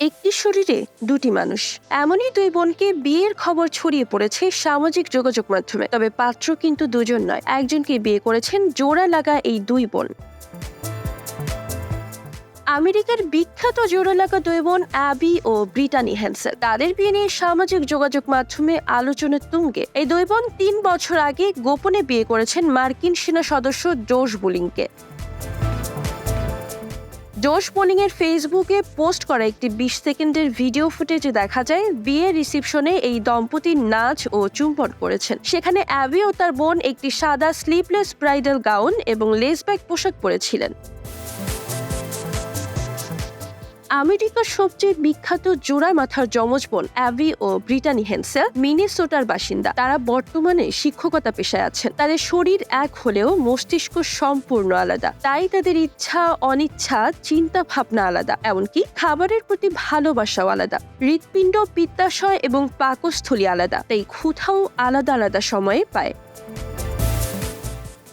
একটি শরীরে দুটি মানুষ, এমনই দুই বোনকে বিয়ের খবর ছড়িয়ে পড়েছে সামাজিক যোগাযোগ মাধ্যমে। তবে পাত্র কিন্তু দুজন নয়, একজনকে বিয়ে করেছেন জোড়া লাগা এই দুই বোন। আমেরিকার বিখ্যাত জোড়া লাগা দুই বোন অ্যাবি ও ব্রিটানি হ্যানসেল। তাদের বিয়ে নিয়ে সামাজিক যোগাযোগ মাধ্যমে আলোচনার তুঙ্গে। এই দুই বোন 3 বছর আগে গোপনে বিয়ে করেছেন মার্কিন সেনা সদস্য জোশ বোলিংকে। জোশ বোলিং এর ফেসবুকে পোস্ট করা একটি 20 সেকেন্ডের ভিডিও ফুটেজে দেখা যায় বিয়ের রিসেপশনে এই দম্পতি নাচ ও চুম্বন করেছেন। সেখানে অ্যাবি ও তার বোন একটি সাদা স্লিভলেস ব্রাইডাল গাউন এবং লেসব্যাক পোশাক পরেছিলেন। আমেরিকার সবচেয়ে বিখ্যাত জোড়া মাথার যমজ বোন অ্যাবি ও ব্রিটানি হ্যানসেল মিনেসোটার বাসিন্দা। তারা বর্তমানে শিক্ষকতা পেশায় আছেন। তাদের শরীর এক হলেও মস্তিষ্ক সম্পূর্ণ আলাদা, তাই তাদের ইচ্ছা অনিচ্ছা চিন্তা ভাবনা আলাদা, এমনকি খাবারের প্রতি ভালোবাসাও আলাদা। হৃৎপিণ্ড, পিত্তাশয় এবং পাকস্থলী আলাদা, তাই ক্ষুধাও আলাদা আলাদা সময়ে পায়।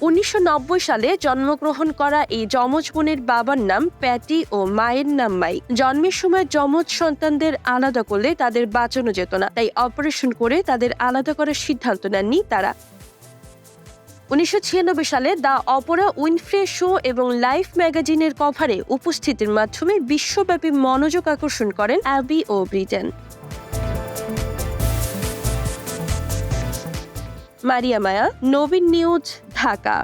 1990 সালে জন্মগ্রহণ করা এই যমজ বোনের বাবার নাম প্যাটি ও মায়ের নাম মাই। জন্মের সময় যমজ সন্তানদের আলাদা করলে তাদের বাঁচানো যেত না, তাই অপারেশন করে তাদের আলাদা করার সিদ্ধান্ত নেননি তারা। 1996 সালে দ্য অপরা উইনফ্রে শো এবং লাইফ ম্যাগাজিনের কভারে উপস্থিতির মাধ্যমে বিশ্বব্যাপী মনোযোগ আকর্ষণ করেন অ্যাবি ও ব্রিটেন। মারিয়া মায়া, নবীন নিউজ, ঢাকা।